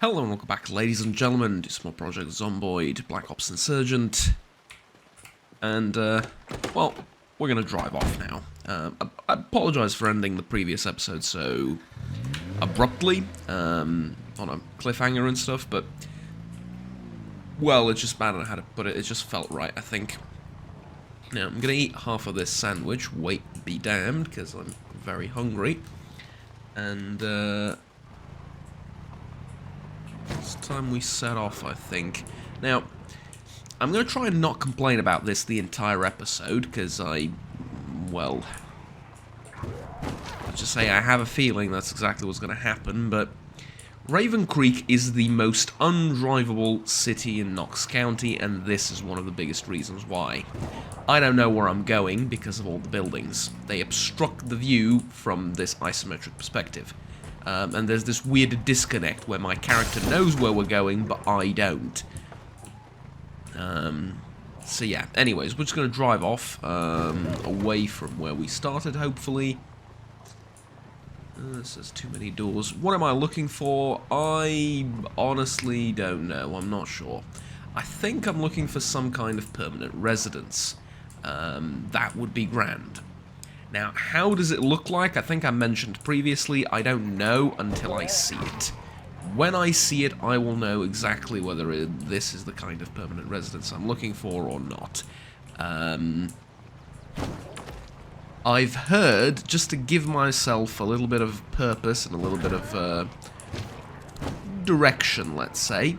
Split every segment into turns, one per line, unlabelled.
Hello and welcome back, ladies and gentlemen, to Small Project Zomboid, Black Ops Insurgent. And, well, we're going to drive off now. I apologise for ending the previous episode so abruptly, on a cliffhanger and stuff, but, well, it's just, I don't know how to put it, it just felt right, I think. Now, I'm going to eat half of this sandwich, weight be damned, because I'm very hungry. And, it's time we set off, I think. Now, I'm going to try and not complain about this the entire episode, because let's just say I have a feeling that's exactly what's going to happen, but Raven Creek is the most undrivable city in Knox County, and this is one of the biggest reasons why. I don't know where I'm going because of all the buildings. They obstruct the view from this isometric perspective. And there's this weird disconnect where my character knows where we're going, but I don't. So yeah, anyways, we're just going to drive off away from where we started, hopefully. This has too many doors. What am I looking for? I honestly don't know. I'm not sure. I think I'm looking for some kind of permanent residence. That would be grand. Now, how does it look like? I think I mentioned previously, I don't know until I see it. When I see it, I will know exactly whether this is the kind of permanent residence I'm looking for or not. I've heard, just to give myself a little bit of purpose and a little bit of direction, let's say,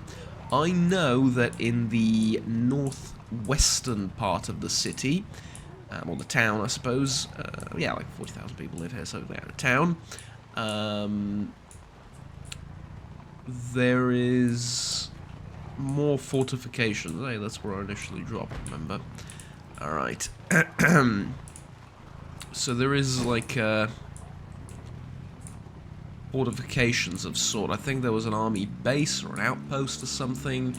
I know that in the northwestern part of the city, or the town, I suppose. Yeah, like 40,000 people live here, so they're a town. There is more fortifications. Hey, that's where I initially dropped, remember? Alright. So there is, like, fortifications of sort. I think there was an army base or an outpost or something.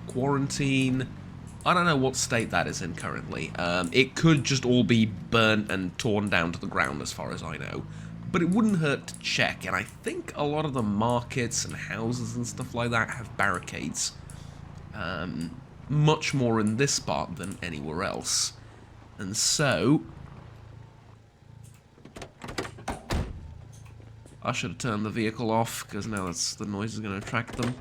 Quarantine. I don't know what state that is in currently. It could just all be burnt and torn down to the ground as far as I know. But it wouldn't hurt to check, and I think a lot of the markets and houses and stuff like that have barricades. Much more in this part than anywhere else. And so I should have turned the vehicle off, because now the noise is going to attract them.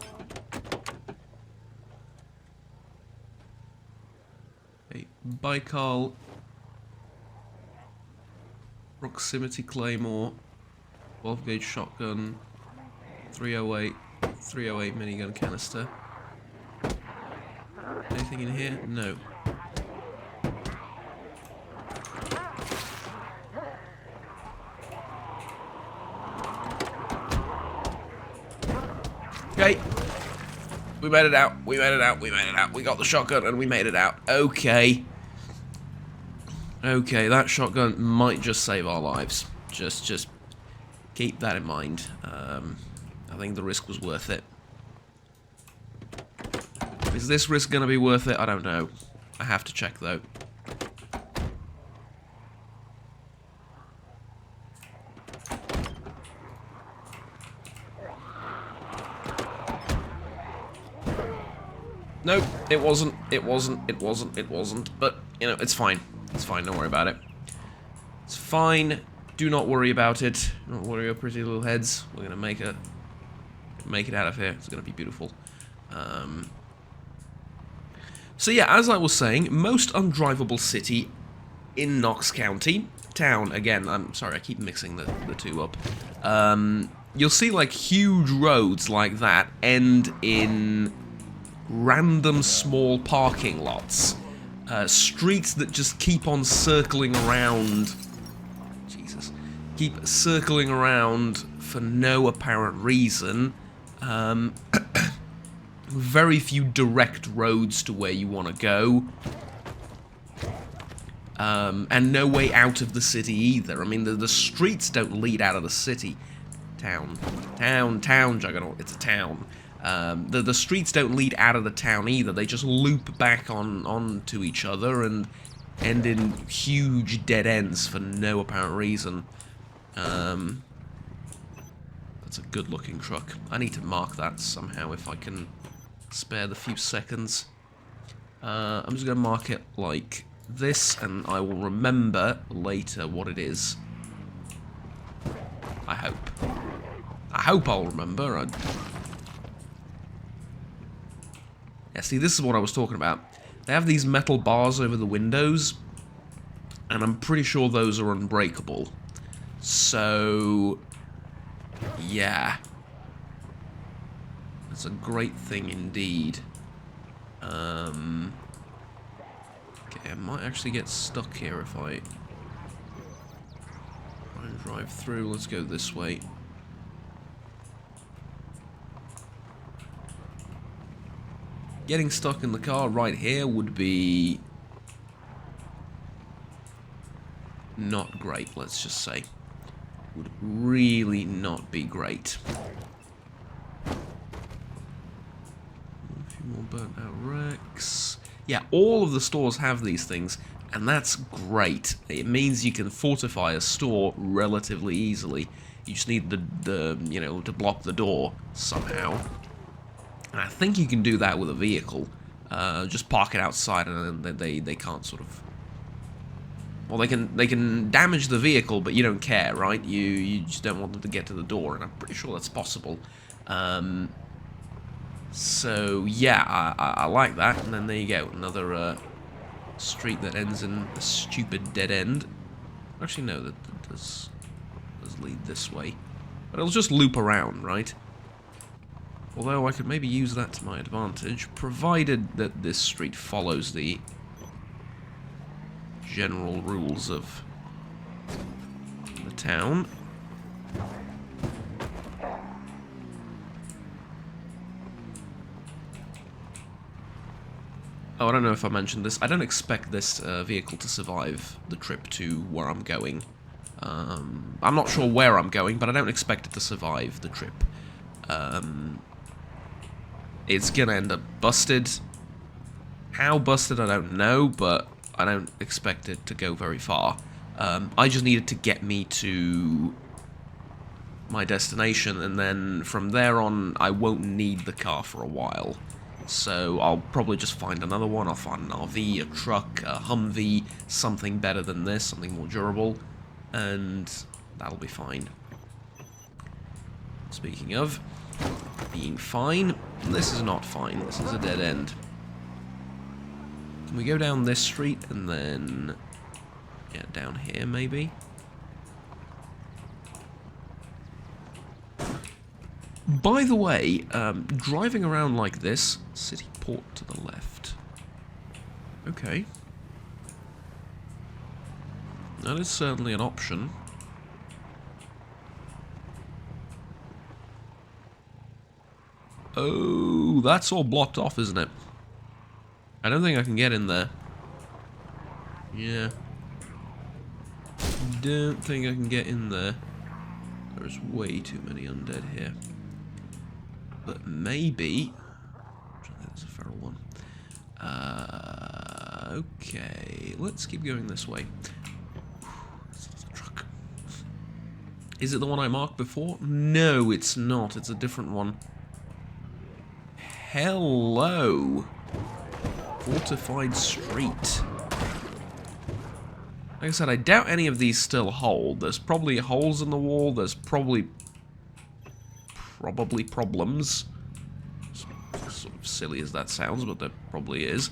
Baikal, proximity claymore, 12 gauge shotgun, 308 minigun canister. Anything in here? No. Okay. We made it out. We made it out. We made it out. We got the shotgun and we made it out. Okay. Okay, that shotgun might just save our lives. Just keep that in mind. I think the risk was worth it. Is this risk going to be worth it? I don't know. I have to check, though. Nope, it wasn't. It wasn't. It wasn't. It wasn't. But, you know, it's fine. It's fine, don't worry about it. It's fine. Do not worry about it. Don't worry your pretty little heads. We're gonna make it out of here. It's gonna be beautiful. So yeah, as I was saying, most undrivable city in Knox County. Town, again, I'm sorry, I keep mixing the two up. You'll see like huge roads like that end in random small parking lots. Streets that just keep on circling around. Jesus. Keep circling around for no apparent reason. Very few direct roads to where you want to go. And no way out of the city either. I mean, the streets don't lead out of the city. Town, Juggernaut. It's a town. The streets don't lead out of the town either. They just loop back on to each other and end in huge dead ends for no apparent reason. Let's That's a good-looking truck. I need to mark that somehow if I can spare the few seconds. I'm just going to mark it like this, and I will remember later what it is. I hope. I hope I'll remember. Yeah, see, this is what I was talking about. They have these metal bars over the windows, and I'm pretty sure those are unbreakable. So, yeah. That's a great thing indeed. Okay, I might actually get stuck here if I try and drive through. Let's go this way. Getting stuck in the car right here would be not great, let's just say. Would really not be great. A few more burnt out wrecks. Yeah, all of the stores have these things, and that's great. It means you can fortify a store relatively easily. You just need the you know, to block the door somehow. And I think you can do that with a vehicle. Just park it outside, and then they can't sort of. Well, they can damage the vehicle, but you don't care, right? You just don't want them to get to the door, and I'm pretty sure that's possible. So yeah, I like that. And then there you go, another street that ends in a stupid dead end. Actually, no, that does lead this way, but it'll just loop around, right? Although I could maybe use that to my advantage, provided that this street follows the general rules of the town. Oh, I don't know if I mentioned this. I don't expect this vehicle to survive the trip to where I'm going. I'm not sure where I'm going, but I don't expect it to survive the trip. It's gonna end up busted. How busted, I don't know, but I don't expect it to go very far. I just need it to get me to my destination, and then from there on, I won't need the car for a while. So I'll probably just find another one. I'll find an RV, a truck, a Humvee, something better than this, something more durable, and that'll be fine. Speaking of being fine, this is not fine. This is a dead end. Can we go down this street and then, yeah, down here maybe? By the way, driving around like this, city port to the left. Okay. That is certainly an option. Oh, that's all blocked off, isn't it? I don't think I can get in there. Yeah. Don't think I can get in there. There's way too many undead here. But maybe... I think that's a feral one. Okay, let's keep going this way. That's a truck. Is it the one I marked before? No, it's not. It's a different one. Hello. Fortified street. Like I said, I doubt any of these still hold. There's probably holes in the wall. There's probably problems. As sort of silly as that sounds, but there probably is.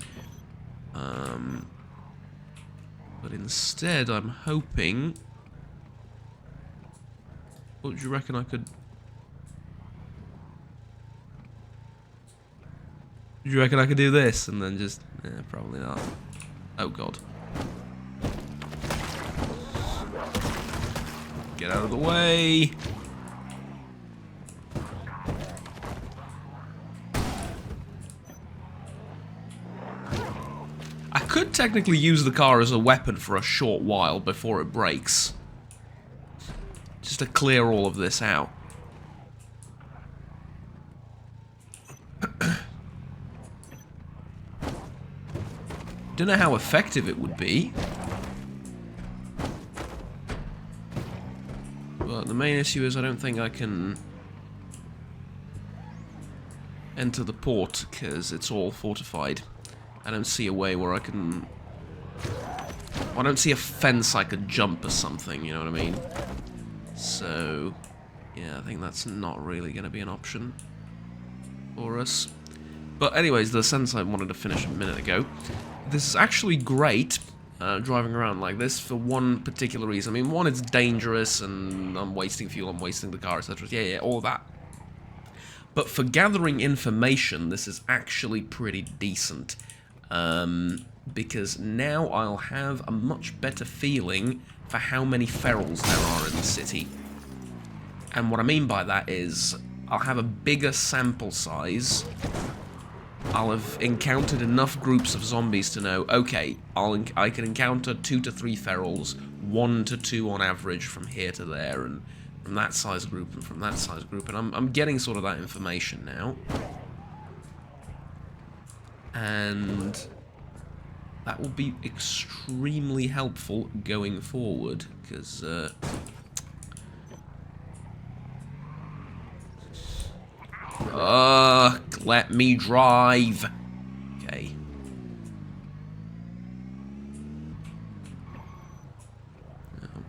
But instead, I'm hoping... What do you reckon I could... Do you reckon I could do this and then just... probably not. Oh god. Get out of the way! I could technically use the car as a weapon for a short while before it breaks. Just to clear all of this out. Don't know how effective it would be. But the main issue is I don't think I can enter the port, because it's all fortified. I don't see a way where I can... I don't see a fence I could jump or something, you know what I mean? So, yeah, I think that's not really going to be an option for us. But anyways, the sentence I wanted to finish a minute ago. This is actually great, driving around like this, for one particular reason. I mean, one, it's dangerous, and I'm wasting fuel, I'm wasting the car, etc. Yeah, all that. But for gathering information, this is actually pretty decent. Because now I'll have a much better feeling for how many ferals there are in the city. And what I mean by that is, I'll have a bigger sample size. I'll have encountered enough groups of zombies to know, okay, I can encounter 2 to 3 ferals, 1 to 2 on average from here to there, and from that size group and from that size group, and I'm getting sort of that information now. And that will be extremely helpful going forward, because let me drive. Okay.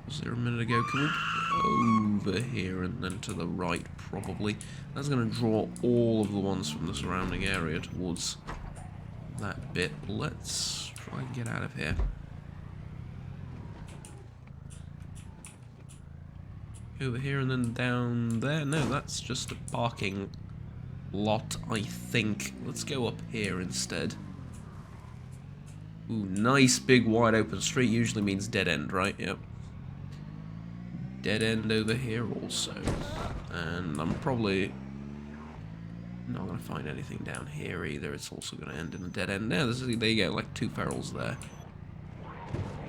Was there a minute ago? Can we over here and then to the right, probably? That's going to draw all of the ones from the surrounding area towards that bit. Let's try and get out of here. Over here and then down there? No, that's just a parking lot, I think. Let's go up here instead. Ooh, nice big wide open street usually means dead end, right? Yep. Dead end over here also. And I'm probably not going to find anything down here either. It's also going to end in a dead end. There you go, like 2 ferals there.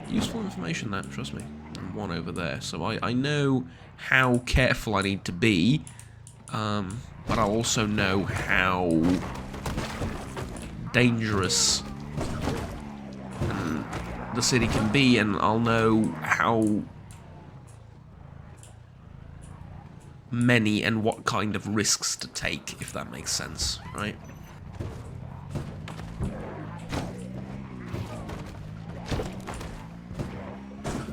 Useful information, that, trust me. And 1 over there. So I know how careful I need to be. But I also know how dangerous the city can be, and I'll know how many and what kind of risks to take, if that makes sense, right?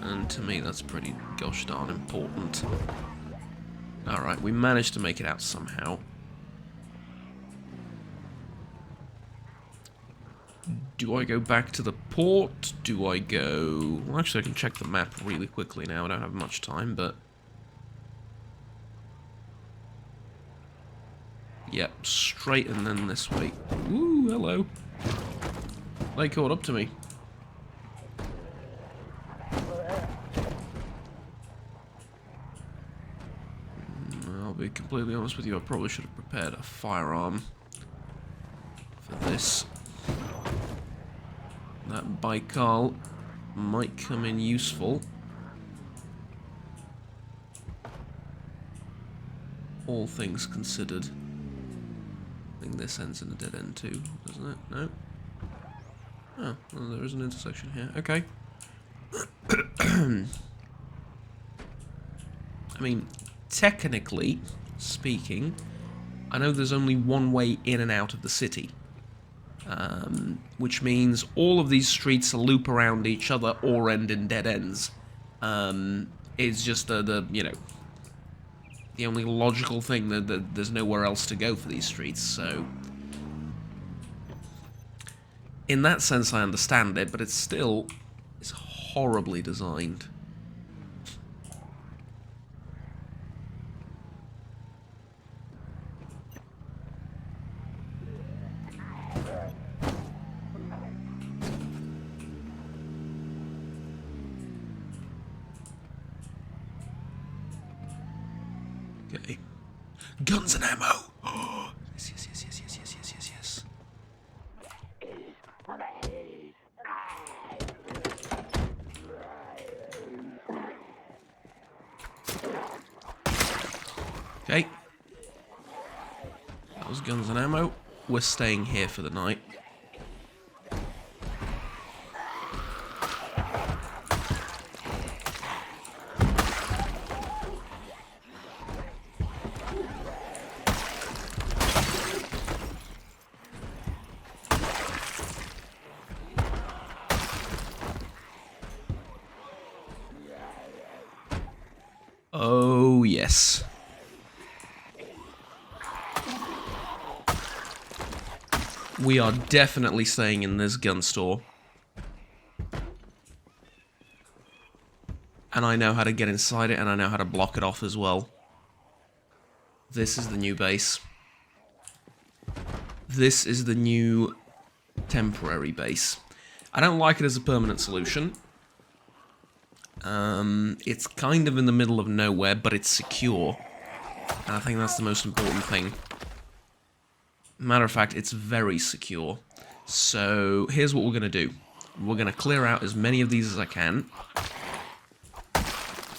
And to me, that's pretty gosh darn important. Alright, we managed to make it out somehow. Do I go back to the port? Do I go... Well, actually, I can check the map really quickly now. I don't have much time, but... Yep, straight and then this way. Ooh, hello. They caught up to me. I'll be completely honest with you, I probably should have prepared a firearm for this. That Baikal might come in useful. All things considered. I think this ends in a dead end too, doesn't it? No? Oh, well, there is an intersection here. Okay. I mean, technically speaking, I know there's only one way in and out of the city. Which means all of these streets loop around each other or end in dead ends. It's just the you know, the only logical thing that there's nowhere else to go for these streets, so... In that sense, I understand it, but it's still... It's horribly designed. Okay. Guns and ammo! Oh, yes, yes, yes, yes, yes, yes, yes, yes, yes. Okay. That was guns and ammo. We're staying here for the night. Yes. We are definitely staying in this gun store. And I know how to get inside it, and I know how to block it off as well. This is the new base. This is the new temporary base. I don't like it as a permanent solution. It's kind of in the middle of nowhere, but it's secure. And I think that's the most important thing. Matter of fact, it's very secure. So here's what we're going to do. We're going to clear out as many of these as I can.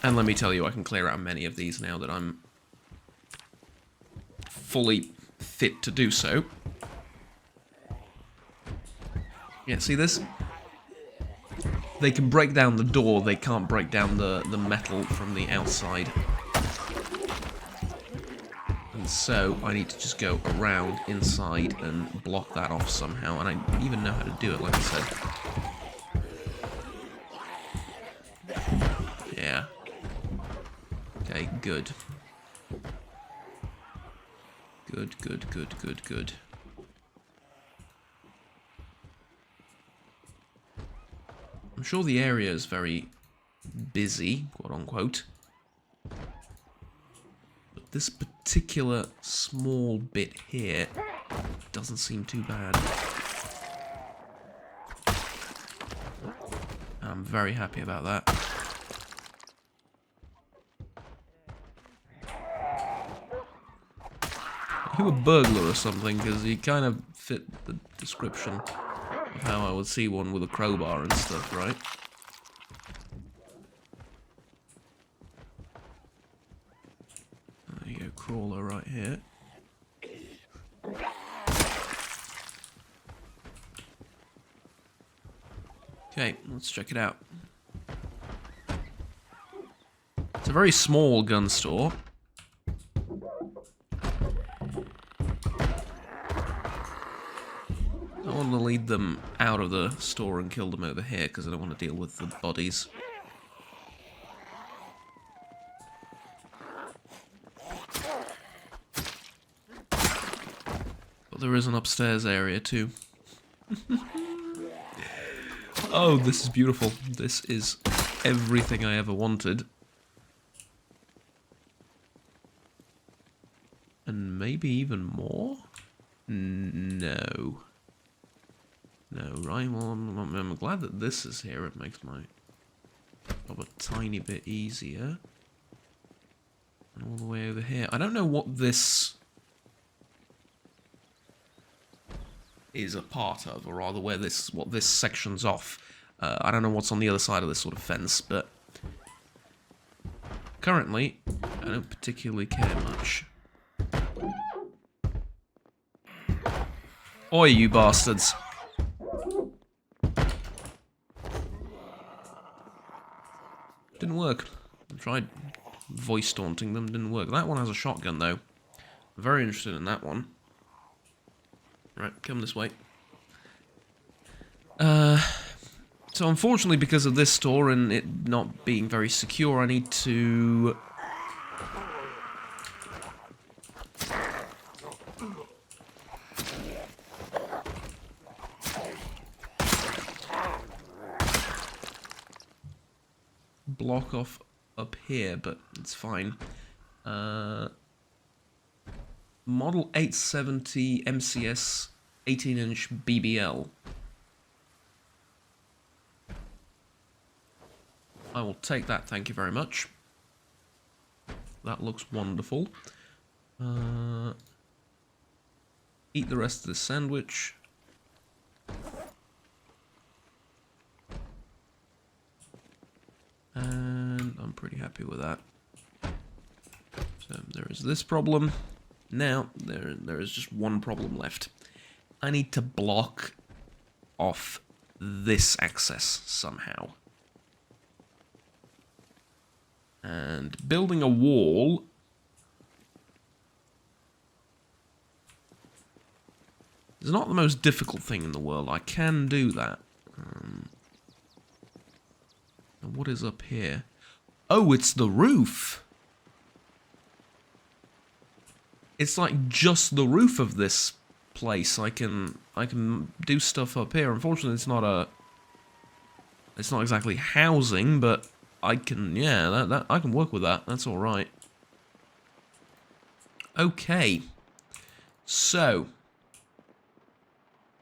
And let me tell you, I can clear out many of these now that I'm fully fit to do so. Yeah, see this? They can break down the door, they can't break down the metal from the outside. And so I need to just go around inside and block that off somehow, and I even know how to do it, like I said. Yeah. Okay, good. Good. I'm sure the area is very busy, quote-unquote. But this particular small bit here doesn't seem too bad. I'm very happy about that. Are you a burglar or something? Because you kind of fit the description of how I would see one with a crowbar and stuff, right? There you go, crawler right here. Okay, let's check it out. It's a very small gun store. I want to lead them out of the store and kill them over here because I don't want to deal with the bodies. But there is an upstairs area too. Oh, this is beautiful. This is everything I ever wanted. And maybe even more? No. No, right? Well, I'm glad that this is here. It makes my job a tiny bit easier. And all the way over here. I don't know what this is a part of, or rather what this section's off. I don't know what's on the other side of this sort of fence, but currently, I don't particularly care much. Oi, you bastards! Didn't work. I tried voice taunting them, didn't work. That one has a shotgun though. I'm very interested in that one. Right, come this way. So unfortunately, because of this store and it not being very secure, I need to block off up here, but it's fine. Model 870 MCS 18-inch BBL. I will take that, thank you very much. That looks wonderful. Eat the rest of this sandwich. And I'm pretty happy with that. So there is this problem. Now there is just one problem left. I need to block off this access somehow. And building a wall is not the most difficult thing in the world. I can do that. What is up here? Oh, it's the roof. it's like just the roof of this place. I can do stuff up here. Unfortunately, it's not exactly housing, but I can, yeah, that I can work with that. That's all right. Okay. So,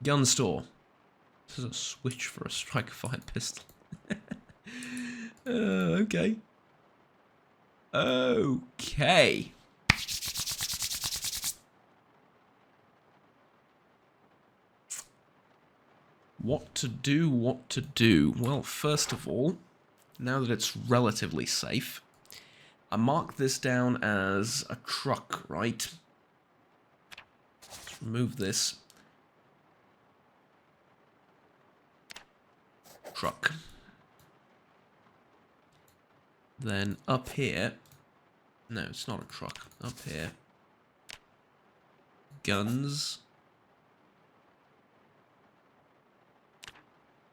gun store. This is a switch for a strike-fired pistol. Okay. Okay. What to do, what to do? Well, first of all, now that it's relatively safe, I mark this down as a truck, right? Let's remove this. Truck. Then up here, no, it's not a truck. Up here, guns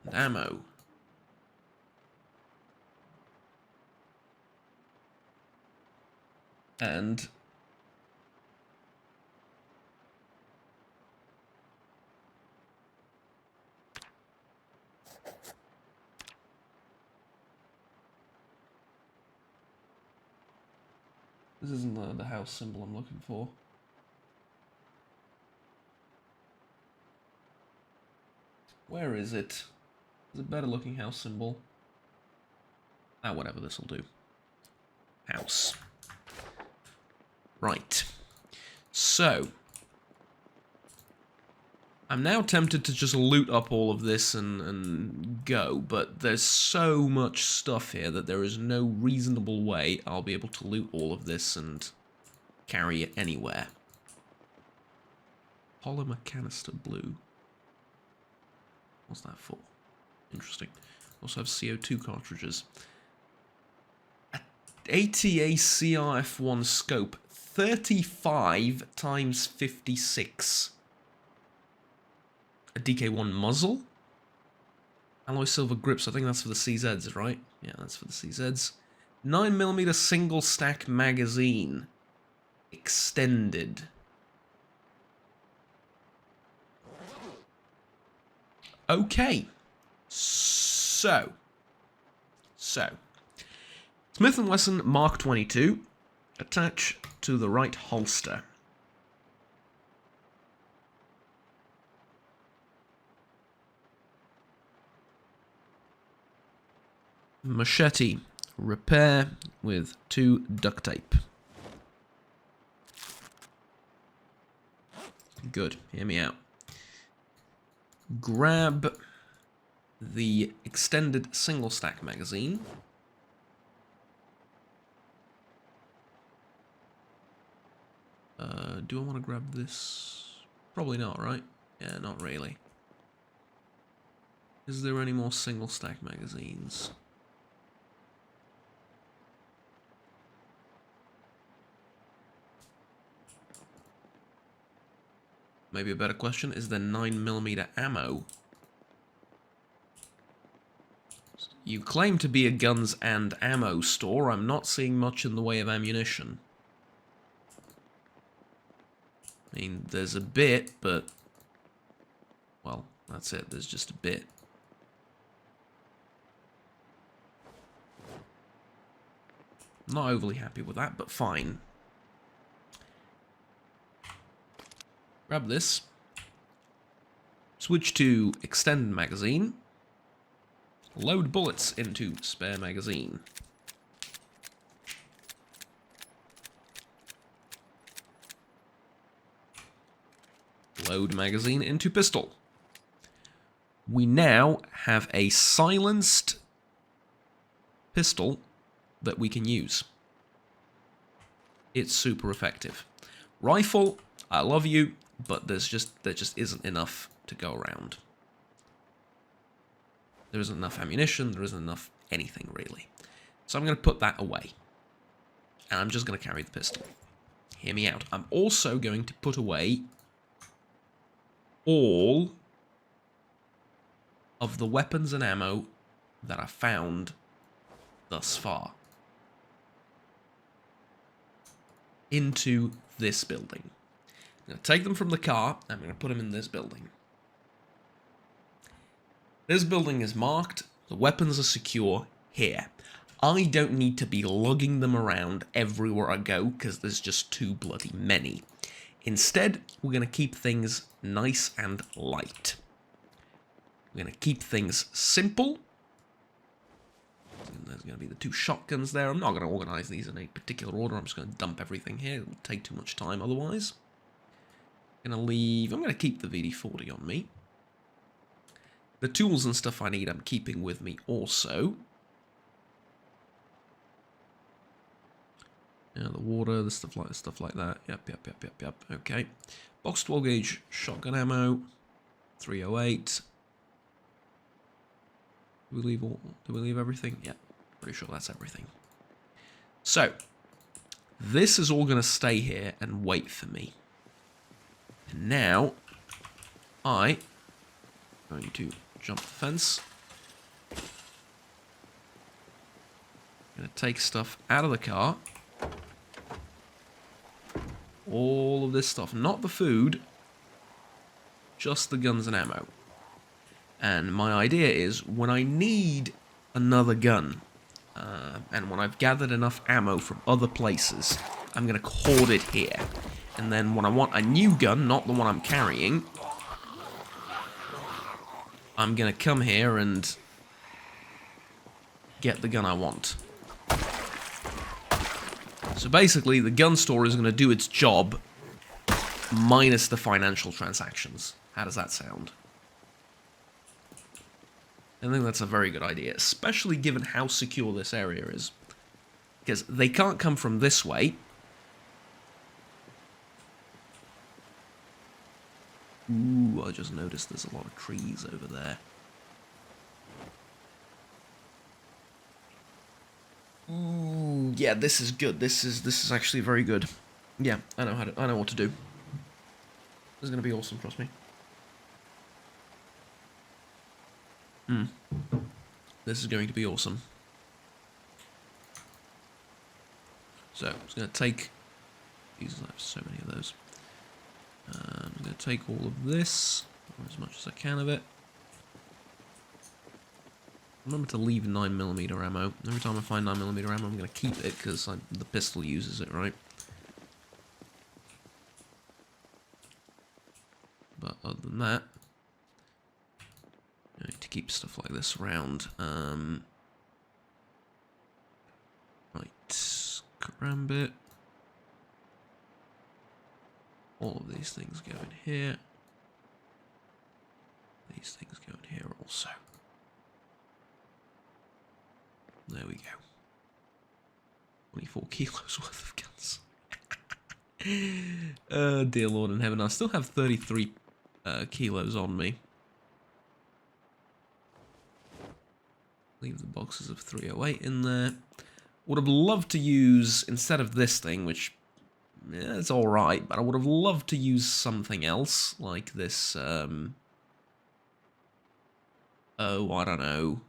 and ammo. And this isn't the house symbol I'm looking for. Where is it? There's a better looking house symbol. Ah, whatever, this'll do. House. Right. So, I'm now tempted to just loot up all of this and go, but there's so much stuff here that there is no reasonable way I'll be able to loot all of this and carry it anywhere. Polymer canister blue. What's that for? Interesting. Also have CO2 cartridges. ATA CRF1 scope. 35 times 56. A DK1 muzzle? Alloy silver grips, I think that's for the CZs, right? Yeah, that's for the CZs. 9mm single stack magazine. Extended. Okay. So. Smith & Wesson Mark 22. Attach to the right holster. Machete. Repair with 2 duct tape. Good. Hear me out. Grab the extended single stack magazine. Do I want to grab this? Probably not, right? Yeah, not really. Is there any more single stack magazines? Maybe a better question, is there 9mm ammo? You claim to be a guns and ammo store. I'm not seeing much in the way of ammunition. I mean, there's a bit, but... well, that's it. There's just a bit. Not overly happy with that, but fine. Grab this. Switch to extend magazine. Load bullets into spare magazine. Load magazine into pistol. We now have a silenced pistol that we can use. It's super effective. Rifle, I love you, but there just isn't enough to go around. There isn't enough ammunition, there isn't enough anything really. So I'm going to put that away. And I'm just going to carry the pistol. Hear me out. I'm also going to put away all of the weapons and ammo that I found thus far into this building. I'm going to take them from the car, and I'm going to put them in this building. This building is marked, the weapons are secure here. I don't need to be lugging them around everywhere I go, because there's just too bloody many. Instead, we're going to keep things nice and light. We're going to keep things simple. There's going to be the 2 shotguns there. I'm not going to organize these in a particular order. I'm just going to dump everything here. It would take too much time otherwise. I'm going to keep the VD-40 on me. The tools and stuff I need I'm keeping with me also. Yeah, the water, the stuff like that. Yep. Okay. Box 12 gauge shotgun ammo. 308. Did we leave everything? Yeah, pretty sure that's everything. So, this is all going to stay here and wait for me. And now, I'm going to jump the fence. I'm going to take stuff out of the car. All of this stuff, not the food, just the guns and ammo. And my idea is, when I need another gun, and when I've gathered enough ammo from other places, I'm going to hoard it here. And then when I want a new gun, not the one I'm carrying, I'm going to come here and get the gun I want. So basically, the gun store is going to do its job, minus the financial transactions. How does that sound? I think that's a very good idea, especially given how secure this area is. Because they can't come from this way. Ooh, I just noticed there's a lot of trees over there. Ooh, yeah, this is good. This is actually very good. Yeah, I know what to do. This is gonna be awesome, trust me. This is going to be awesome. So, I'm just gonna take these. I have so many of those. I'm gonna take all of this, or as much as I can of it. Remember to leave 9mm ammo. Every time I find 9mm ammo, I'm going to keep it, because the pistol uses it, right? But other than that, I need to keep stuff like this around. Right, karambit. All of these things go in here. These things go in here also. There we go. 24 kilos worth of guns. Dear Lord in heaven, I still have 33 kilos on me. Leave the boxes of 308 in there. Would have loved to use, instead of this thing, which, yeah, it's alright, but I would have loved to use something else, like this, oh, I don't know.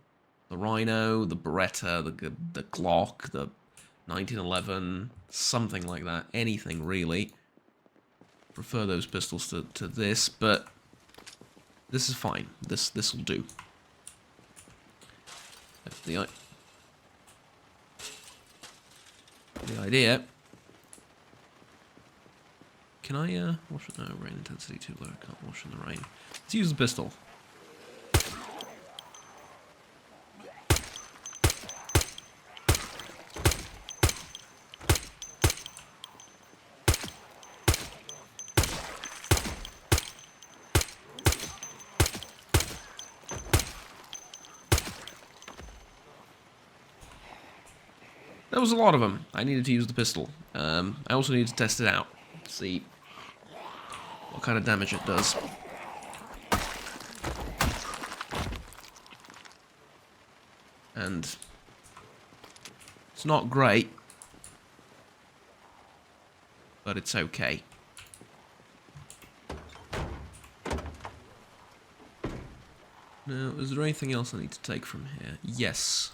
The Rhino, the Beretta, the Glock, the 1911, something like that. Anything, really. Prefer those pistols to this, but this is fine. This will do. The idea... Can I, wash it? No, rain intensity too low. I can't wash in the rain. Let's use the pistol. There was a lot of them. I needed to use the pistol. I also needed to test it out. See what kind of damage it does. And it's not great, but it's okay. Now, is there anything else I need to take from here? Yes.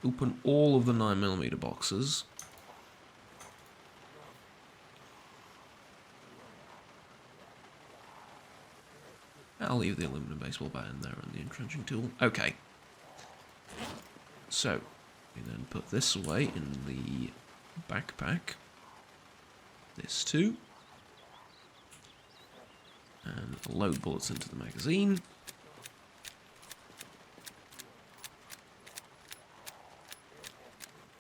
Open all of the 9mm boxes. I'll leave the aluminum baseball bat in there and the entrenching tool. Okay. So, we then put this away in the backpack. This too. And load bullets into the magazine.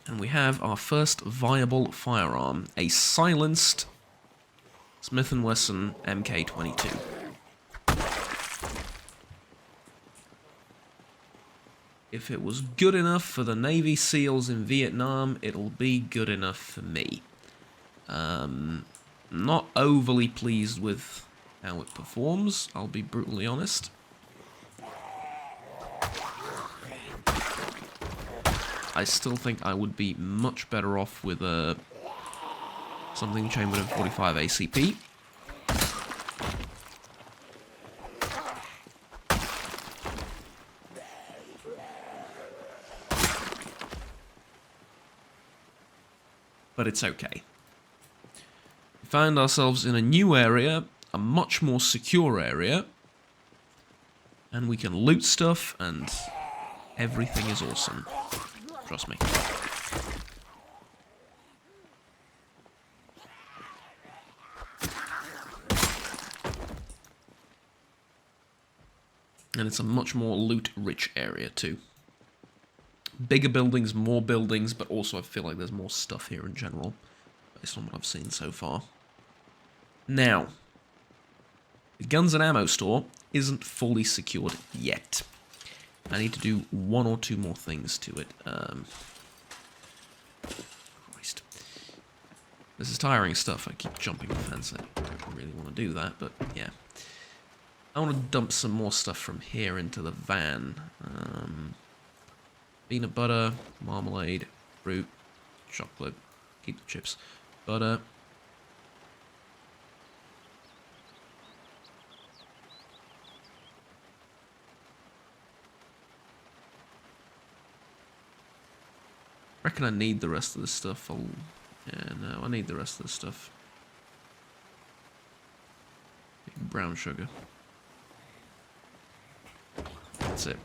And we have our first viable firearm, a silenced Smith & Wesson MK22. If it was good enough for the Navy SEALs in Vietnam, it'll be good enough for me. Not overly pleased with how it performs, I'll be brutally honest. I still think I would be much better off with a something chambered in 45 ACP. But it's okay. We find ourselves in a new area, a much more secure area, and we can loot stuff, and everything is awesome. Trust me. And it's a much more loot-rich area, too. Bigger buildings, more buildings, but also I feel like there's more stuff here in general, based on what I've seen so far. Now, the guns and ammo store isn't fully secured yet. I need to do one or two more things to it. Christ. This is tiring stuff. I keep jumping the fence. I don't really want to do that, but yeah. I want to dump some more stuff from here into the van. Peanut butter, marmalade, fruit, chocolate. Keep the chips. Butter. I reckon I need the rest of this stuff. Yeah, no, I need the rest of this stuff. Brown sugar. That's it.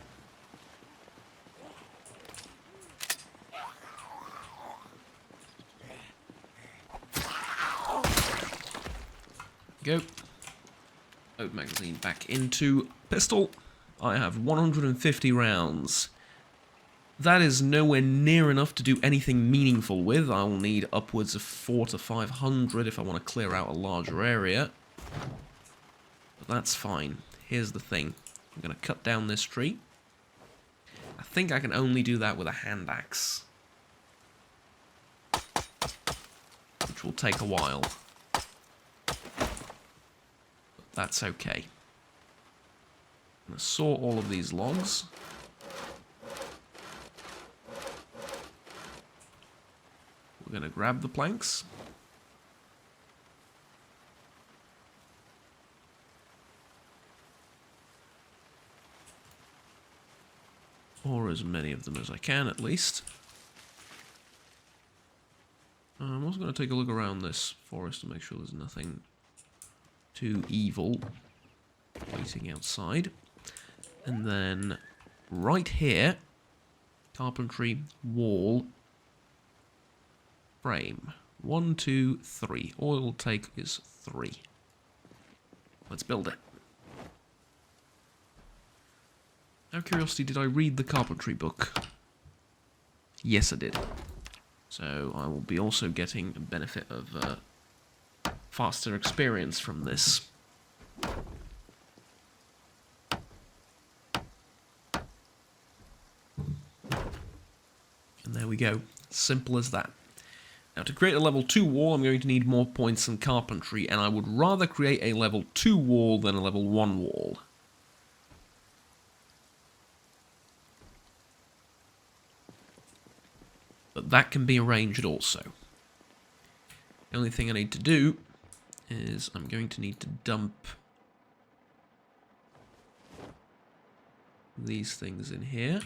Go. Load magazine back into pistol. I have 150 rounds. That is nowhere near enough to do anything meaningful with. I will need upwards of 400 to 500 if I want to clear out a larger area. But that's fine. Here's the thing. I'm going to cut down this tree. I think I can only do that with a hand axe, which will take a while. But that's okay. I'm going to saw all of these logs. We're going to grab the planks. Or as many of them as I can, at least. I'm also going to take a look around this forest to make sure there's nothing too evil waiting outside. And then right here, carpentry, wall, frame. 1, 2, 3. All it'll take is 3. Let's build it. Out of curiosity, did I read the carpentry book? Yes, I did. So I will be also getting a benefit of faster experience from this. And there we go. Simple as that. Now, to create a level 2 wall, I'm going to need more points than carpentry, and I would rather create a level 2 wall than a level 1 wall. But that can be arranged also. The only thing I need to do is I'm going to need to dump these things in here.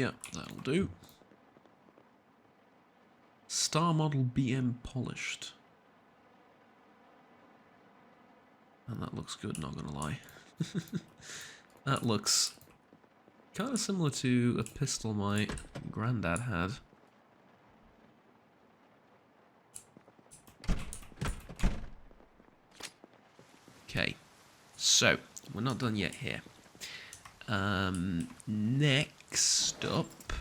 Yeah, that'll do. Star model BM polished. And that looks good, not gonna lie. That looks kind of similar to a pistol my granddad had. Okay, so we're not done yet here. Next up,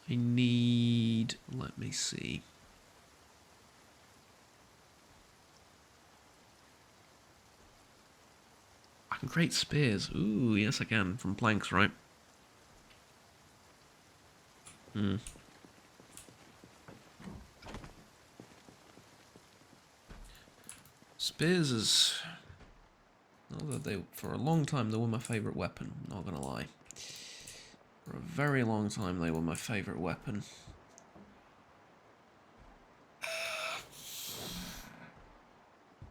I need, let me see. I can create spears. Ooh, yes I can, from planks, right? Spears is... for a long time, they were my favourite weapon, not gonna lie. For a very long time, they were my favourite weapon.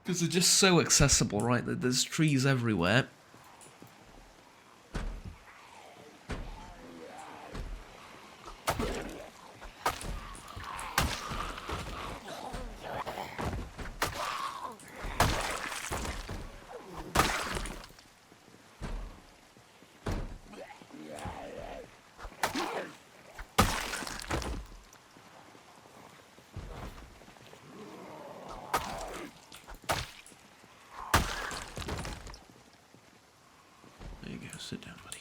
Because they're just so accessible, right? There's trees everywhere. There you go, sit down, buddy.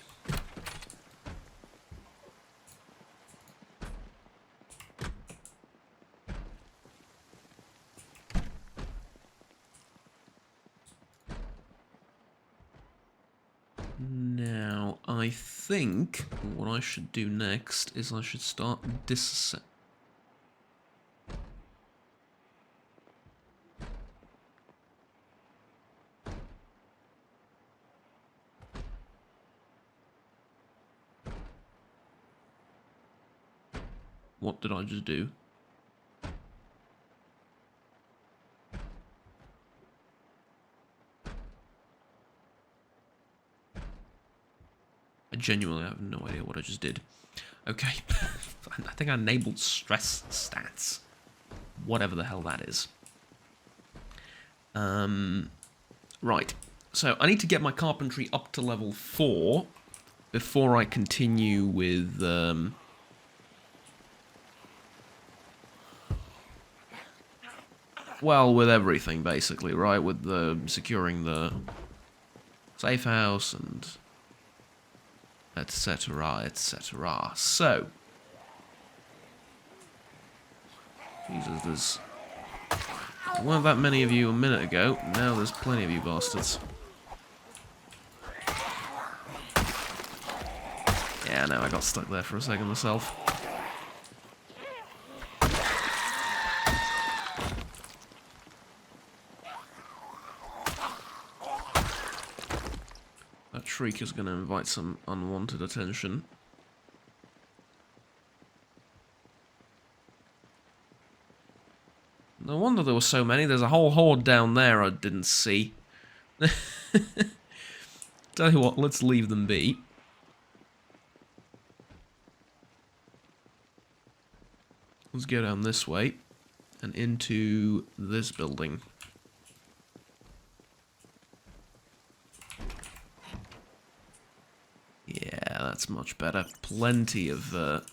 Now, I think what I should do next is I should start What did I just do? I genuinely have no idea what I just did. Okay. I think I enabled stress stats. Whatever the hell that is. Right. So I need to get my carpentry up to level 4 before I continue with... well, with everything, basically, right? With the securing the safe house and etc., etc. So, Jesus, there weren't that many of you a minute ago. Now there's plenty of you bastards. Yeah, no, I got stuck there for a second myself. That shriek is going to invite some unwanted attention. No wonder there were so many. There's a whole horde down there I didn't see. Tell you what, let's leave them be. Let's go down this way and into this building. Yeah, that's much better. Plenty of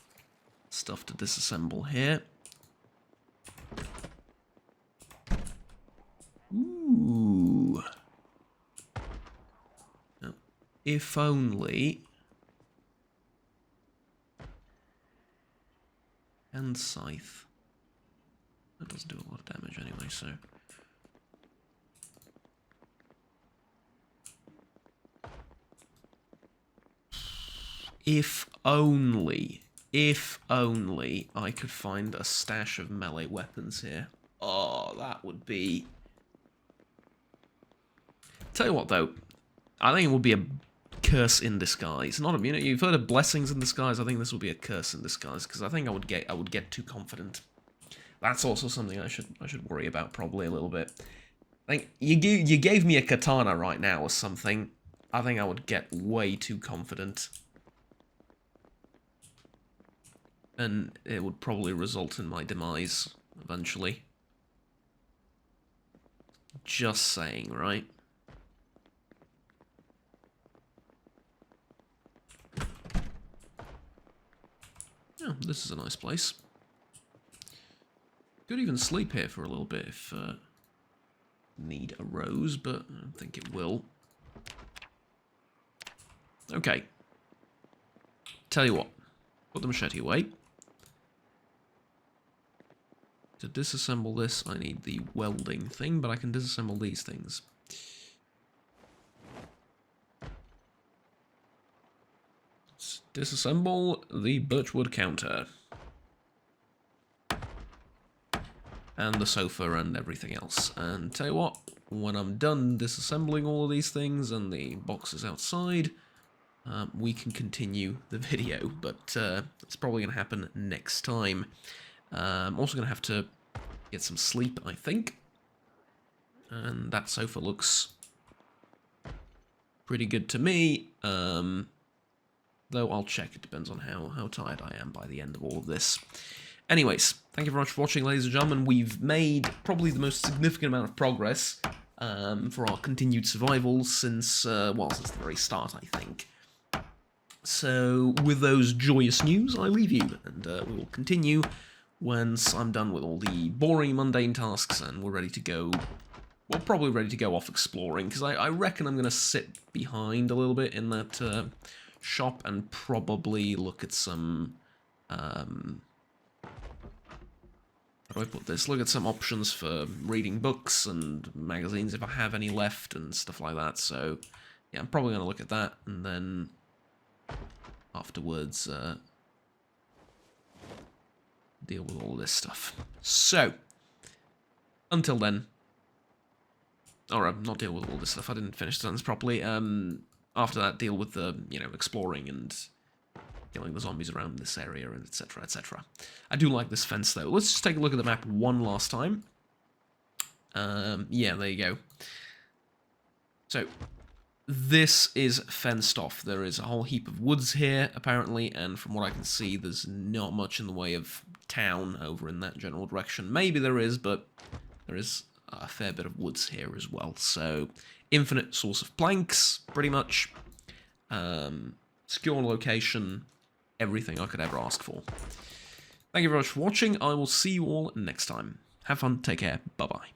stuff to disassemble here. Ooh. Now, if only... And scythe. That doesn't do a lot of damage anyway, so... If only I could find a stash of melee weapons here. Oh, that would be... Tell you what, though. I think it would be a curse in disguise. Not a, you've heard of blessings in disguise. I think this would be a curse in disguise because I think I would get too confident. That's also something I should worry about probably a little bit. I think you gave me a katana right now or something. I think I would get way too confident. And it would probably result in my demise, eventually. Just saying, right? Yeah, this is a nice place. Could even sleep here for a little bit if need arose, but I don't think it will. Okay. Tell you what. Put the machete away. To disassemble this, I need the welding thing, but I can disassemble these things. Let's disassemble the birchwood counter. And the sofa and everything else. And tell you what, when I'm done disassembling all of these things and the boxes outside, we can continue the video, but it's probably going to happen next time. I'm also going to have to get some sleep, I think. And that sofa looks pretty good to me, though I'll check. It depends on how tired I am by the end of all of this. Anyways, thank you very much for watching, ladies and gentlemen. We've made probably the most significant amount of progress for our continued survival since, well, since the very start, I think. So, with those joyous news, I leave you, and we will continue once I'm done with all the boring, mundane tasks, and we're ready to go, well, probably ready to go off exploring, because I reckon I'm going to sit behind a little bit in that shop and probably look at some, how do I put this? Look at some options for reading books and magazines if I have any left and stuff like that, so, yeah, I'm probably going to look at that, and then afterwards deal with all this stuff. So, until then, or not deal with all this stuff, I didn't finish the sentence properly. After that, deal with the, you know, exploring and killing the zombies around this area, and etc, etc. I do like this fence, though. Let's just take a look at the map one last time. Yeah, there you go. So, this is fenced off. There is a whole heap of woods here, apparently, and from what I can see, there's not much in the way of town over in that general direction. Maybe there is, but there is a fair bit of woods here as well. So, infinite source of planks, pretty much. Secure location, everything I could ever ask for. Thank you very much for watching. I will see you all next time. Have fun, take care, bye-bye.